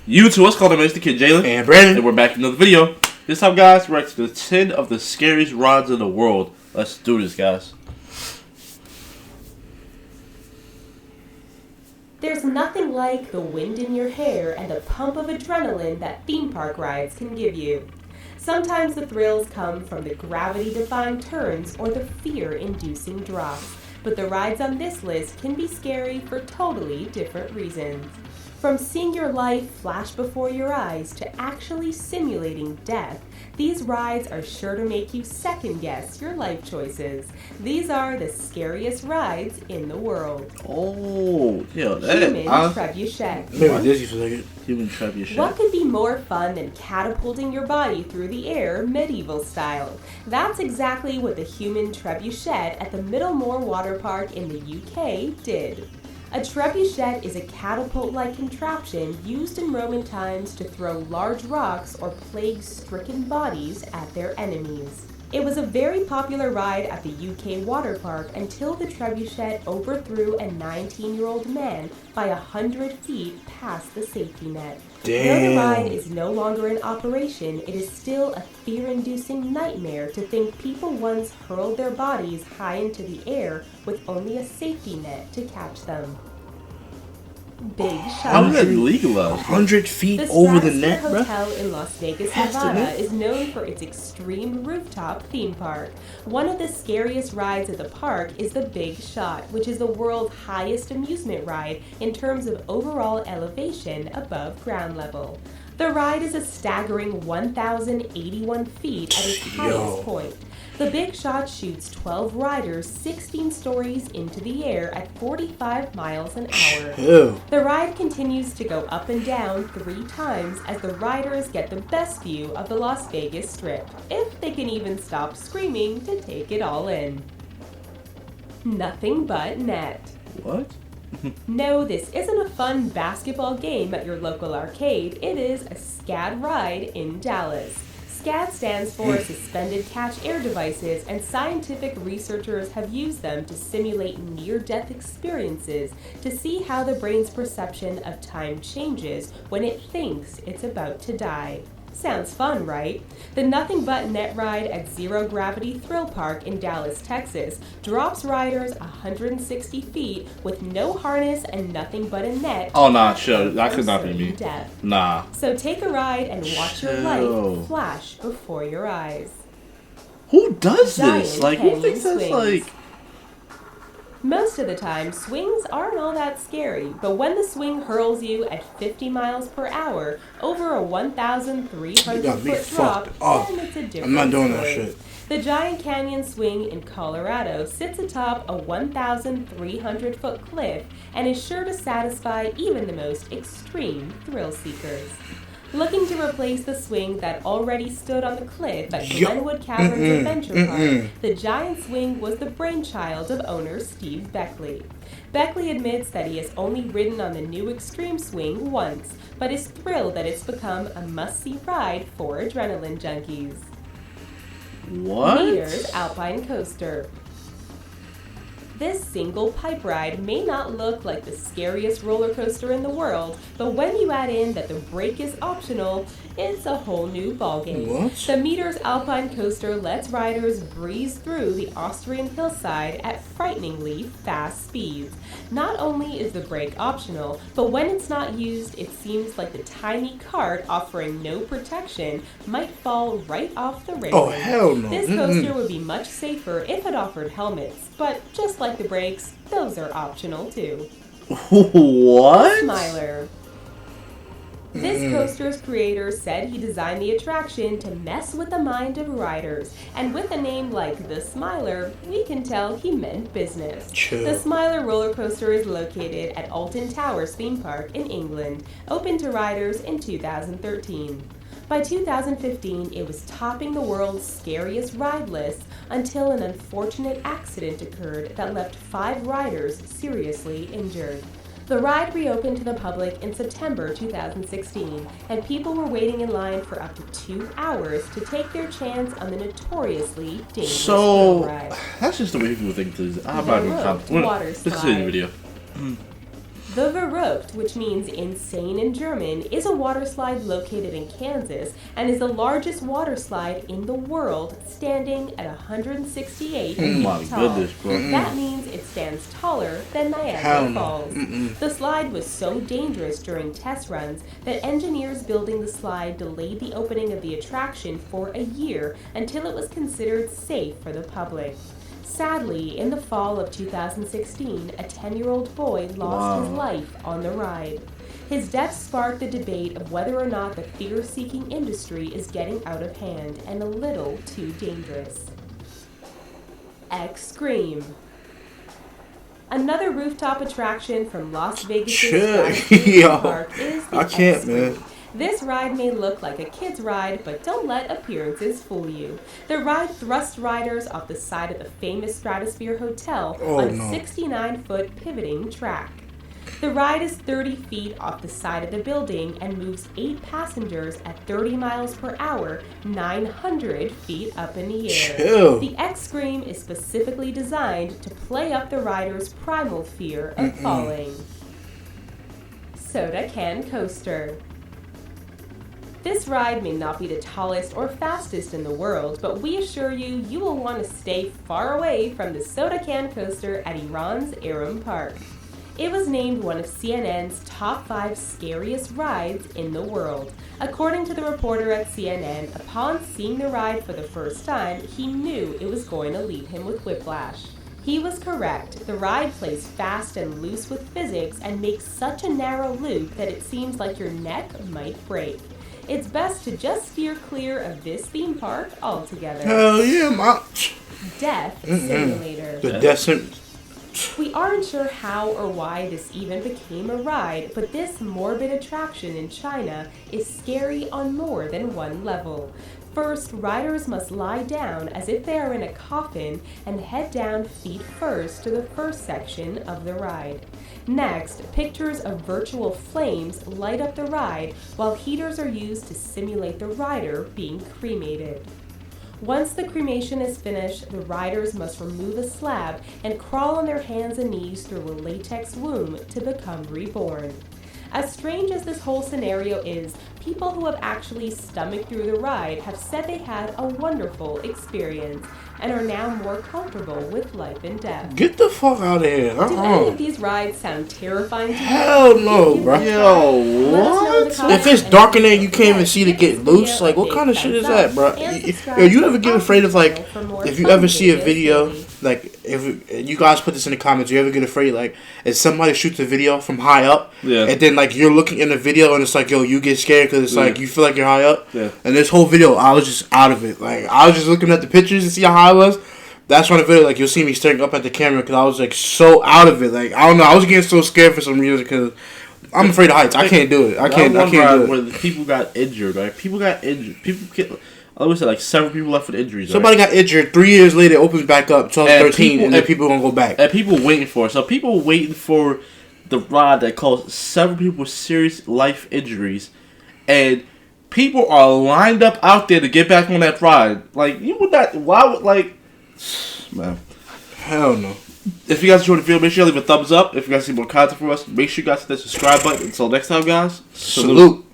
YouTube, what's called Mr. Kid Jalen and Brandon, and we're back in another video. This time, guys, we're at the 10 of the scariest rides in the world. Let's do this, guys. There's nothing like the wind in your hair and the pump of adrenaline that theme park rides can give you. Sometimes the thrills come from the gravity-defying turns or the fear-inducing drops, but the rides on this list can be scary for totally different reasons. From seeing your life flash before your eyes to actually simulating death, these rides are sure to make you second-guess your life choices. These are the scariest rides in the world. Oh, yeah. Human Trebuchet. maybe Disney for a second. Human Trebuchet. What could be more fun than catapulting your body through the air medieval style? That's exactly what the Human Trebuchet at the Middlemore Water Park in the UK did. A trebuchet is a catapult-like contraption used in Roman times to throw large rocks or plague-stricken bodies at their enemies. It was a very popular ride at the UK water park until the trebuchet overthrew a 19-year-old man by 100 feet past the safety net. Damn. Though the ride is no longer in operation, it is still a fear-inducing nightmare to think people once hurled their bodies high into the air with only a safety net to catch them. Big How is shot. that legalized? 100 feet The over the Scariest net, bro. Hotel in Las Vegas, Past the Nevada net? is known for its extreme rooftop theme park. One of the scariest rides at the park is the Big Shot, which is the world's highest amusement ride in terms of overall elevation above ground level. The ride is a staggering 1,081 feet at its highest point. The Big Shot shoots 12 riders 16 stories into the air at 45 miles an hour. Ew. The ride continues to go up and down 3 times as the riders get the best view of the Las Vegas Strip, if they can even stop screaming to take it all in. Nothing but net. What? No, this isn't a fun basketball game at your local arcade. It is a SCAD ride in Dallas. SCAD stands for Suspended Catch Air Devices, and scientific researchers have used them to simulate near-death experiences to see how the brain's perception of time changes when it thinks it's about to die. Sounds fun, right? The Nothing But Net ride at Zero Gravity Thrill Park in Dallas, Texas, drops riders 160 feet with no harness and nothing but a net. Oh, nah, sure. That could not be me. Death. Nah. So take a ride and watch your Chill. life flash before your eyes. Who does Giant this? Like, who canyon thinks that's swings. like... Most of the time, swings aren't all that scary, but when the swing hurls you at 50 miles per hour over a 1,300 You got me foot drop, fucked up. then it's a different I'm not doing that story. shit. The Giant Canyon Swing in Colorado sits atop a 1,300 foot cliff and is sure to satisfy even the most extreme thrill seekers. Looking to replace the swing that already stood on the cliff at Glenwood Caverns Adventure Park, the Giant Swing was the brainchild of owner Steve Beckley. Beckley admits that he has only ridden on the new Xcream swing once, but is thrilled that it's become a must-see ride for adrenaline junkies. What? Meter's Alpine Coaster. This single pipe ride may not look like the scariest roller coaster in the world, but when you add in that the brake is optional, it's a whole new ballgame. What? The Meter's Alpine Coaster lets riders breeze through the Austrian hillside at frighteningly fast speeds. Not only is the brake optional, but when it's not used, it seems like the tiny cart offering no protection might fall right off the railing. Oh, hell no. This coaster would be much safer if it offered helmets, but just like the brakes, those are optional too. What? Smiler. This coaster's creator said he designed the attraction to mess with the mind of riders, and with a name like the Smiler, we can tell he meant business. Chill. The Smiler roller coaster is located at Alton Towers Theme Park in England, open to riders in 2013. By 2015, it was topping the world's scariest ride list until an unfortunate accident occurred that left 5 riders seriously injured. The ride reopened to the public in September 2016, and people were waiting in line for up to 2 hours to take their chance on the notoriously dangerous thrill ride. That's just the way people think this. I'm not even Water Let's see the slide. video. The Verrückt, which means insane in German, is a water slide located in Kansas and is the largest water slide in the world, standing at 168 feet My tall. goodness, bro. That means it stands taller than Niagara Falls. The slide was so dangerous during test runs that engineers building the slide delayed the opening of the attraction for a year until it was considered safe for the public. Sadly, in the fall of 2016, a 10-year-old boy lost his life on the ride. His death sparked the debate of whether or not the fear-seeking industry is getting out of hand and a little too dangerous. Xcream. Another rooftop attraction from Las Vegas' Park is the Xcream. Man. This ride may look like a kid's ride, but don't let appearances fool you. The ride thrusts riders off the side of the famous Stratosphere Hotel on a 69-foot pivoting track. The ride is 30 feet off the side of the building and moves 8 passengers at 30 miles per hour, 900 feet up in the air. Chill. The Xcream is specifically designed to play up the rider's primal fear of falling. Soda Can Coaster. This ride may not be the tallest or fastest in the world, but we assure you, you will want to stay far away from the Soda Can Coaster at Iran's Aram Park. It was named one of CNN's top 5 scariest rides in the world. According to the reporter at CNN, upon seeing the ride for the first time, he knew it was going to leave him with whiplash. He was correct. The ride plays fast and loose with physics and makes such a narrow loop that it seems like your neck might break. It's best to just steer clear of this theme park altogether. Hell yeah, ma. Death Simulator. The Death We aren't sure how or why this even became a ride, but this morbid attraction in China is scary on more than one level. First, riders must lie down as if they are in a coffin and head down feet first to the first section of the ride. Next, pictures of virtual flames light up the ride while heaters are used to simulate the rider being cremated. Once the cremation is finished, the riders must remove a slab and crawl on their hands and knees through a latex womb to become reborn. As strange as this whole scenario is, people who have actually stomached through the ride have said they had a wonderful experience and are now more comfortable with life and death. Get the fuck out of here. Do any of these rides sound terrifying to you? Hell no, bro. Yo, what? If it's dark in there, you can't even see to get loose. Like, what kind of shit is that, bro? You ever get afraid of, like, if you ever see a video, like, if you guys put this in the comments, you ever get afraid, like, if somebody shoots a video from high up, and then, like, you're looking in the video and it's like, yo, you get scared because it's like, you feel like you're high up. Yeah. And this whole video, I was just out of it. Like, I was just looking at the pictures to see how high I was. That's when the video, like, you'll see me staring up at the camera because I was, like, so out of it. Like, I don't know, I was getting so scared for some reason because I'm afraid of heights. I can't do it. I can't do it. Where people got injured, right? People got injured. I always say, like, 7 people left with injuries. Somebody got injured. 3 years later, it opens back up, 2013, and then people are going to go back. And people waiting for it. So people waiting for the ride that caused 7 people with serious life injuries. And people are lined up out there to get back on that ride. Like, you would not... Why would, like... Man. Hell no. If you guys enjoyed the video, make sure you leave a thumbs up. If you guys see more content from us, make sure you guys hit that subscribe button. Until next time, guys. Salute.